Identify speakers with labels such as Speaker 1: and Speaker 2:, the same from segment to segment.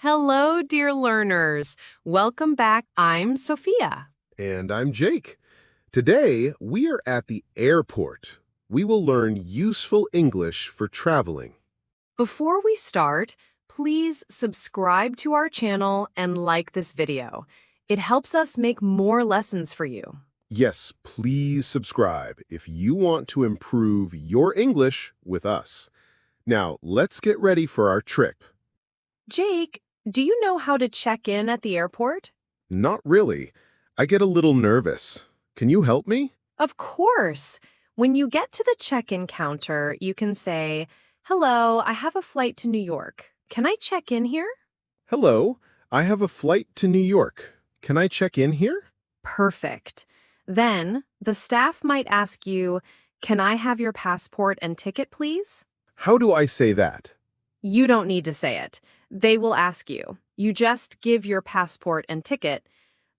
Speaker 1: Hello, dear learners. Welcome back. I'm Sophia.
Speaker 2: And I'm Jake. Today, we are at the airport. We will learn useful English for traveling.
Speaker 1: Before we start, please subscribe to our channel and like this video. It helps us make more lessons for you.
Speaker 2: Yes, please subscribe if you want to improve your English with us. Now, let's get ready for our trip.
Speaker 1: Jake, do you know how to check in at the airport?
Speaker 2: Not really. I get a little nervous. Can you help me?
Speaker 1: Of course. When you get to the check-in counter, you can say, "Hello, I have a flight to New York. Can I check in here?"
Speaker 2: Hello, I have a flight to New York. Can I check in here?
Speaker 1: Perfect. Then, the staff might ask you, "Can I have your passport and ticket, please?"
Speaker 2: How do I say that?
Speaker 1: You don't need to say it. They will ask you. You just give your passport and ticket,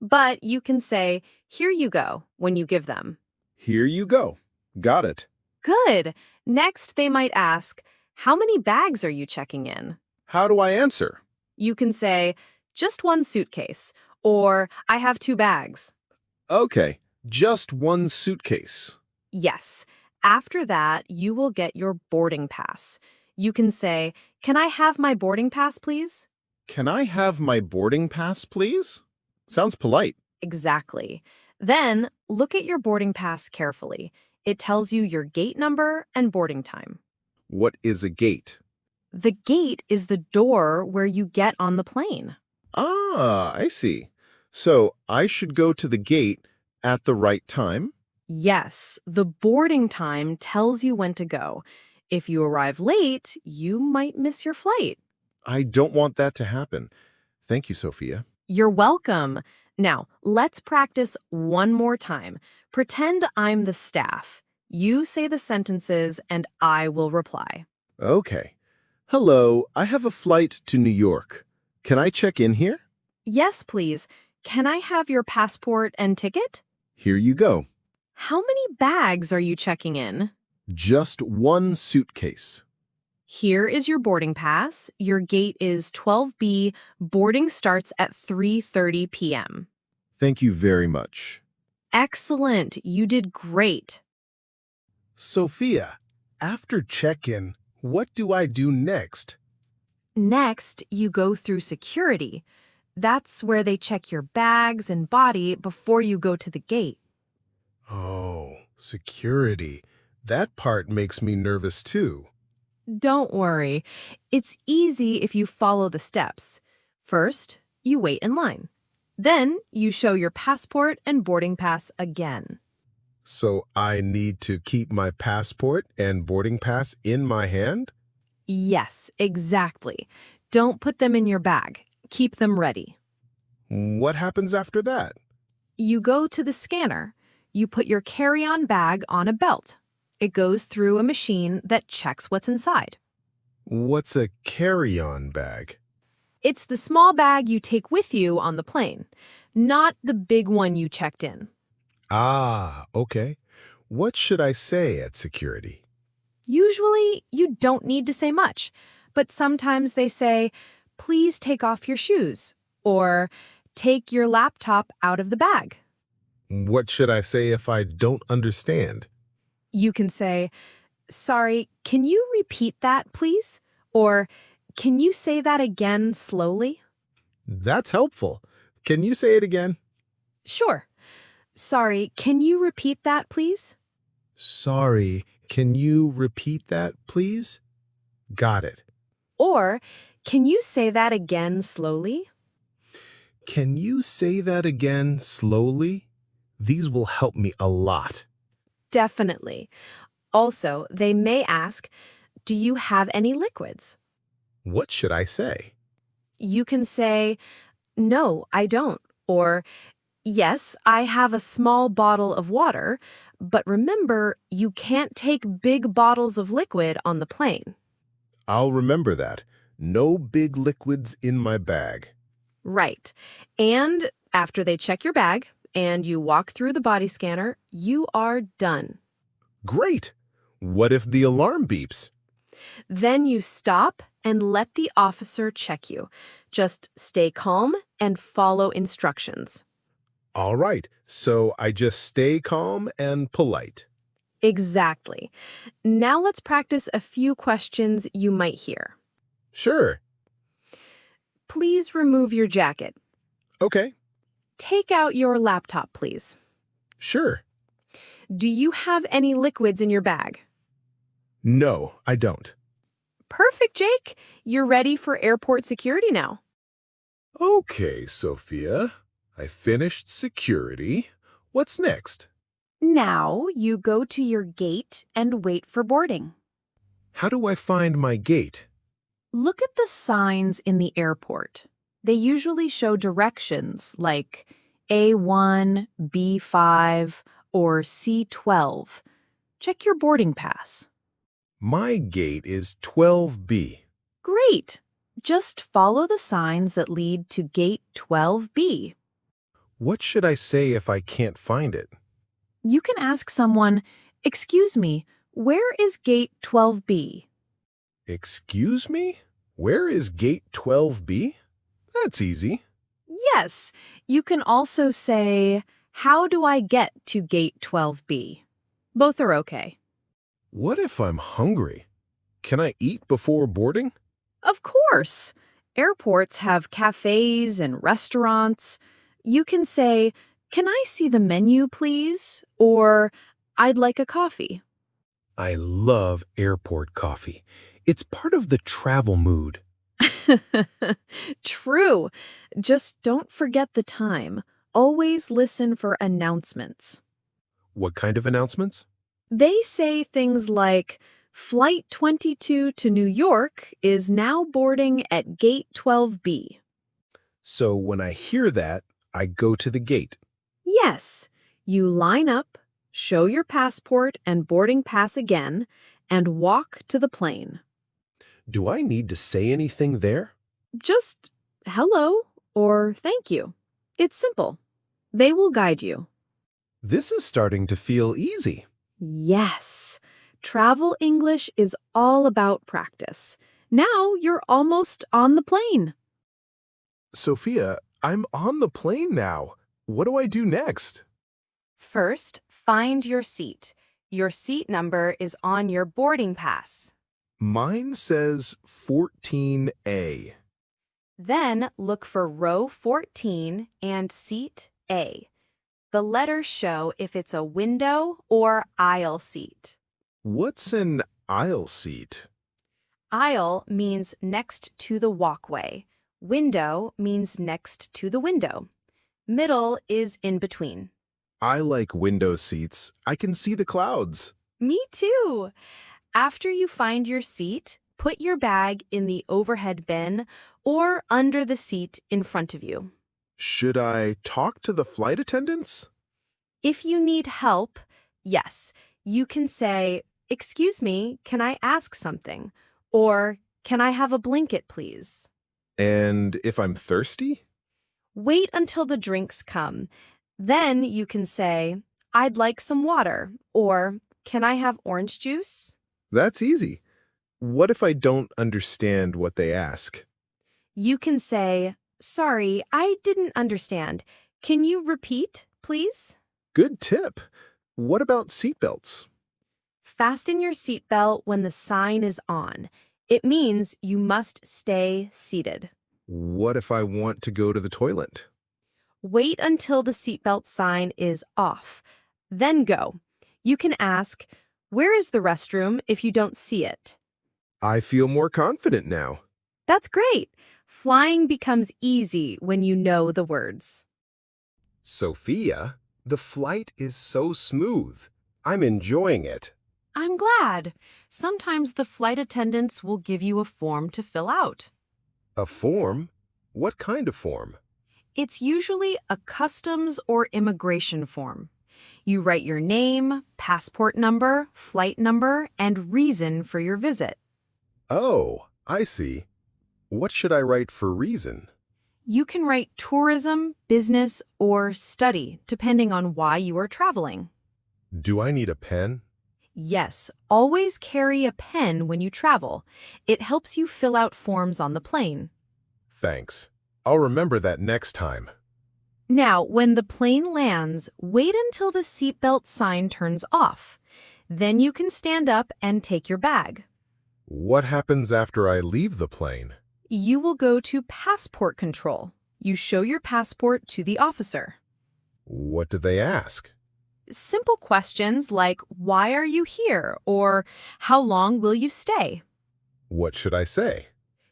Speaker 1: but you can say, "Here you go," when you give them.
Speaker 2: Here you go. Got it.
Speaker 1: Good. Next, they might ask, "How many bags are you checking in?"
Speaker 2: How do I answer?
Speaker 1: You can say, "Just one suitcase," or "I have 2 bags."
Speaker 2: Okay, just one suitcase.
Speaker 1: Yes. After that, you will get your boarding pass. You can say, "Can I have my boarding pass, please?"
Speaker 2: Can I have my boarding pass, please? Sounds polite.
Speaker 1: Exactly. Then, look at your boarding pass carefully. It tells you your gate number and boarding time.
Speaker 2: What is a gate?
Speaker 1: The gate is the door where you get on the plane.
Speaker 2: Ah, I see. So I should go to the gate at the right time?
Speaker 1: Yes, the boarding time tells you when to go. If you arrive late, you might miss your flight.
Speaker 2: I don't want that to happen. Thank you, Sophia.
Speaker 1: You're welcome. Now, let's practice one more time. Pretend I'm the staff. You say the sentences and I will reply.
Speaker 2: Okay. Hello, I have a flight to New York. Can I check in here?
Speaker 1: Yes, please. Can I have your passport and ticket?
Speaker 2: Here you go.
Speaker 1: How many bags are you checking in?
Speaker 2: Just one suitcase.
Speaker 1: Here is your boarding pass. Your gate is 12B. Boarding starts at 3:30 p.m.
Speaker 2: Thank you very much.
Speaker 1: Excellent. You did great.
Speaker 2: Sophia, after check-in, what do I do next?
Speaker 1: Next, you go through security. That's where they check your bags and body before you go to the gate.
Speaker 2: Oh, security. That part makes me nervous too.
Speaker 1: Don't worry. It's easy if you follow the steps. First, you wait in line. Then, you show your passport and boarding pass again.
Speaker 2: So I need to keep my passport and boarding pass in my hand?
Speaker 1: Yes, exactly. Don't put them in your bag. Keep them ready.
Speaker 2: What happens after that?
Speaker 1: You go to the scanner. You put your carry-on bag on a belt. It goes through a machine that checks what's inside.
Speaker 2: What's a carry-on bag?
Speaker 1: It's the small bag you take with you on the plane, not the big one you checked in.
Speaker 2: Ah, okay. What should I say at security?
Speaker 1: Usually, you don't need to say much, but sometimes they say, "Please take off your shoes," or "Take your laptop out of the bag."
Speaker 2: What should I say if I don't understand?
Speaker 1: You can say, "Sorry, can you repeat that, please?" Or, "Can you say that again slowly?"
Speaker 2: That's helpful. Can you say it again?
Speaker 1: Sure. "Sorry, can you repeat that, please?"
Speaker 2: Sorry, can you repeat that, please? Got it.
Speaker 1: Or, "Can you say that again slowly?"
Speaker 2: Can you say that again slowly? These will help me a lot.
Speaker 1: Definitely. Also, they may ask, "Do you have any liquids?"
Speaker 2: What should I say?
Speaker 1: You can say, "No, I don't," or "Yes, I have a small bottle of water, but remember, you can't take big bottles of liquid on the plane."
Speaker 2: I'll remember that. No big liquids in my bag.
Speaker 1: Right. And after they check your bag and you walk through the body scanner, you are done.
Speaker 2: Great! What if the alarm beeps?
Speaker 1: Then you stop and let the officer check you. Just stay calm and follow instructions.
Speaker 2: All right, so I just stay calm and polite.
Speaker 1: Exactly. Now let's practice a few questions you might hear.
Speaker 2: Sure.
Speaker 1: Please remove your jacket.
Speaker 2: Okay.
Speaker 1: Take out your laptop, please.
Speaker 2: Sure.
Speaker 1: Do you have any liquids in your bag?
Speaker 2: No, I don't.
Speaker 1: Perfect, Jake. You're ready for airport security now.
Speaker 2: Okay, Sophia. I finished security. What's next?
Speaker 1: Now you go to your gate and wait for boarding.
Speaker 2: How do I find my gate?
Speaker 1: Look at the signs in the airport. They usually show directions like A1, B5, or C12. Check your boarding pass.
Speaker 2: My gate is 12B.
Speaker 1: Great! Just follow the signs that lead to gate 12B.
Speaker 2: What should I say if I can't find it?
Speaker 1: You can ask someone, "Excuse me, where is gate 12B?"
Speaker 2: Excuse me? Where is gate 12B? That's easy.
Speaker 1: Yes, you can also say, "How do I get to gate 12B?" Both are okay.
Speaker 2: What if I'm hungry? Can I eat before boarding?
Speaker 1: Of course. Airports have cafes and restaurants. You can say, "Can I see the menu, please?" Or, "I'd like a coffee."
Speaker 2: I love airport coffee. It's part of the travel mood.
Speaker 1: True. Just don't forget the time. Always listen for announcements.
Speaker 2: What kind of announcements?
Speaker 1: They say things like, "Flight 22 to New York is now boarding at gate 12B."
Speaker 2: So when I hear that, I go to the gate.
Speaker 1: Yes, you line up, show your passport and boarding pass again, and walk to the plane.
Speaker 2: Do I need to say anything there?
Speaker 1: Just hello or thank you. It's simple. They will guide you.
Speaker 2: This is starting to feel easy.
Speaker 1: Yes, travel English is all about practice. Now you're almost on the plane.
Speaker 2: Sophia, I'm on the plane now. What do I do next?
Speaker 1: First, find your seat. Your seat number is on your boarding pass.
Speaker 2: Mine says 14A.
Speaker 1: Then look for row 14 and seat A. The letters show if it's a window or aisle seat.
Speaker 2: What's an aisle seat?
Speaker 1: Aisle means next to the walkway. Window means next to the window. Middle is in between.
Speaker 2: I like window seats. I can see the clouds.
Speaker 1: Me too. After you find your seat, put your bag in the overhead bin or under the seat in front of you.
Speaker 2: Should I talk to the flight attendants?
Speaker 1: If you need help, yes, you can say, "Excuse me, can I ask something?" Or, "Can I have a blanket, please?"
Speaker 2: And if I'm thirsty?
Speaker 1: Wait until the drinks come. Then you can say, "I'd like some water," or, "Can I have orange juice?"
Speaker 2: That's easy. What if I don't understand what they ask?
Speaker 1: You can say, "Sorry, I didn't understand. Can you repeat, please?"
Speaker 2: Good tip. What about seatbelts?
Speaker 1: Fasten your seatbelt when the sign is on. It means you must stay seated.
Speaker 2: What if I want to go to the toilet?
Speaker 1: Wait until the seatbelt sign is off. Then go. You can ask, "Where is the restroom?" if you don't see it.
Speaker 2: I feel more confident now.
Speaker 1: That's great. Flying becomes easy when you know the words.
Speaker 2: Sophia, the flight is so smooth. I'm enjoying it.
Speaker 1: I'm glad. Sometimes the flight attendants will give you a form to fill out.
Speaker 2: A form? What kind of form?
Speaker 1: It's usually a customs or immigration form. You write your name, passport number, flight number, and reason for your visit.
Speaker 2: Oh, I see. What should I write for reason?
Speaker 1: You can write tourism, business, or study, depending on why you are traveling.
Speaker 2: Do I need a pen?
Speaker 1: Yes, always carry a pen when you travel. It helps you fill out forms on the plane.
Speaker 2: Thanks. I'll remember that next time.
Speaker 1: Now, when the plane lands, wait until the seatbelt sign turns off. Then you can stand up and take your bag.
Speaker 2: What happens after I leave the plane?
Speaker 1: You will go to passport control. You show your passport to the officer.
Speaker 2: What do they ask?
Speaker 1: Simple questions like, why are you here? Or how long will you stay?
Speaker 2: What should I say?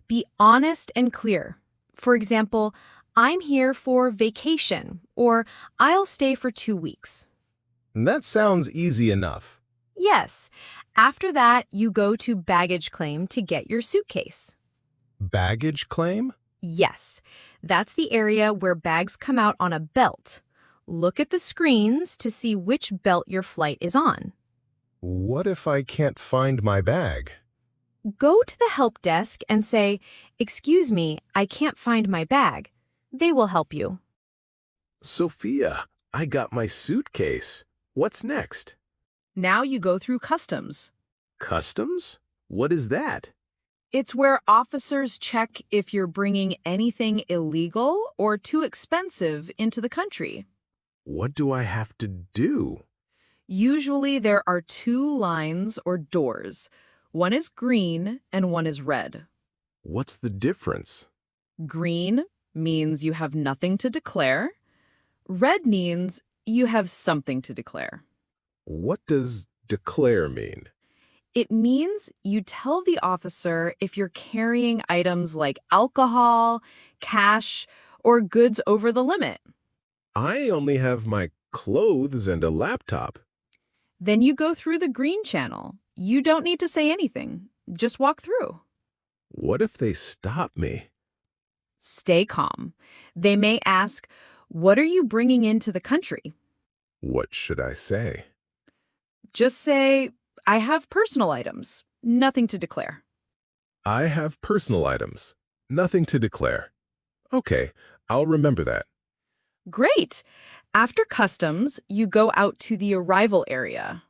Speaker 1: Be honest and clear. For example, I'm here for vacation, or I'll stay for 2 weeks.
Speaker 2: That sounds easy enough.
Speaker 1: Yes. After that, you go to baggage claim to get your suitcase.
Speaker 2: Baggage claim?
Speaker 1: Yes, that's the area where bags come out on a belt. Look at the screens to see which belt your flight is on.
Speaker 2: What if I can't find my bag?
Speaker 1: Go to the help desk and say, "Excuse me, I can't find my bag." They will help you.
Speaker 2: Sophia, I got my suitcase. What's next?
Speaker 3: Now you go through customs.
Speaker 2: Customs? What is that?
Speaker 3: It's where officers check if you're bringing anything illegal or too expensive into the country.
Speaker 2: What do I have to do?
Speaker 3: Usually there are two lines or doors. One is green and one is red.
Speaker 2: What's the difference?
Speaker 3: Green means you have nothing to declare. Red means you have something to declare.
Speaker 2: What does declare mean?
Speaker 3: It means you tell the officer if you're carrying items like alcohol, cash, or goods over the limit.
Speaker 2: I only have my clothes and a laptop.
Speaker 3: Then you go through the green channel. You don't need to say anything. Just walk through.
Speaker 2: What if they stop me?
Speaker 3: Stay calm. They may ask, "What are you bringing into the country?"
Speaker 2: What should I say?
Speaker 3: Just say, "I have personal items. Nothing to declare."
Speaker 2: I have personal items. Nothing to declare. Okay, I'll remember that.
Speaker 3: Great. After customs, you go out to the arrival area.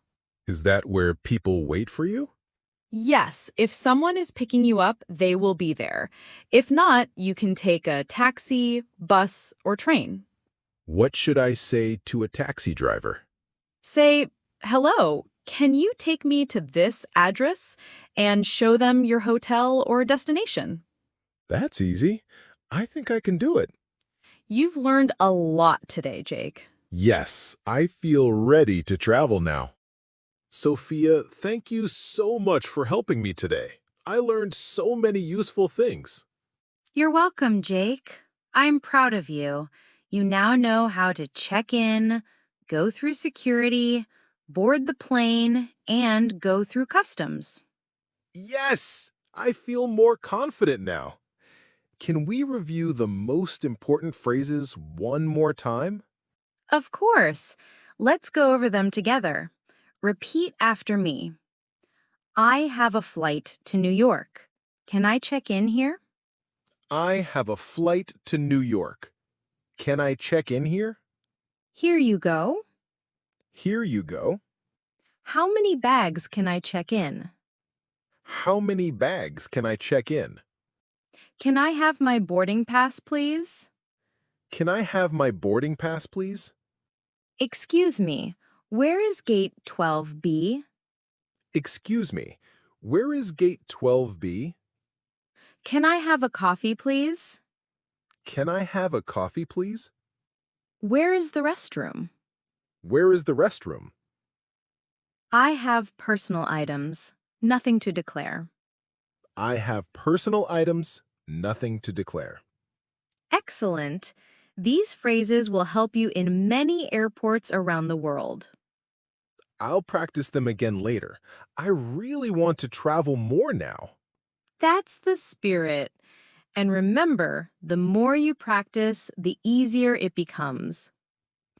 Speaker 2: Is that where people wait for you?
Speaker 3: Yes, if someone is picking you up, they will be there. If not, you can take a taxi, bus, or train.
Speaker 2: What should I say to a taxi driver?
Speaker 3: Say, "Hello, can you take me to this address?" and show them your hotel or destination.
Speaker 2: That's easy. I think I can do it.
Speaker 3: You've learned a lot today, Jake.
Speaker 2: Yes, I feel ready to travel now. Sophia, thank you so much for helping me today. I learned so many useful things.
Speaker 1: You're welcome, Jake. I'm proud of you. You now know how to check in, go through security, board the plane, and go through customs.
Speaker 2: Yes, I feel more confident now. Can we review the most important phrases one more time?
Speaker 1: Of course. Let's go over them together. Repeat after me. I have a flight to New York. Can I check in here?
Speaker 2: I have a flight to New York. Can I check in here?
Speaker 1: Here you go.
Speaker 2: Here you go.
Speaker 1: How many bags can I check in?
Speaker 2: How many bags can I check in?
Speaker 1: Can I have my boarding pass, please?
Speaker 2: Can I have my boarding pass, please?
Speaker 1: Excuse me, where is gate 12B?
Speaker 2: Excuse me, where is gate 12B?
Speaker 1: Can I have a coffee, please?
Speaker 2: Can I have a coffee, please?
Speaker 1: Where is the restroom?
Speaker 2: Where is the restroom?
Speaker 1: I have personal items, nothing to declare.
Speaker 2: I have personal items, nothing to declare.
Speaker 1: Excellent. These phrases will help you in many airports around the world.
Speaker 2: I'll practice them again later. I really want to travel more now.
Speaker 1: That's the spirit. And remember, the more you practice, the easier it becomes.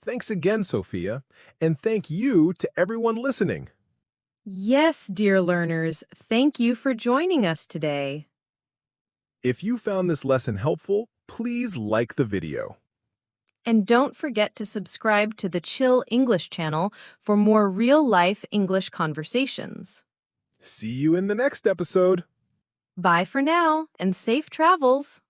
Speaker 2: Thanks again, Sophia, and thank you to everyone listening.
Speaker 1: Yes, dear learners, thank you for joining us today.
Speaker 2: If you found this lesson helpful, please like the video.
Speaker 1: And don't forget to subscribe to the Chill English channel for more real-life English conversations.
Speaker 2: See you in the next episode.
Speaker 1: Bye for now, and safe travels!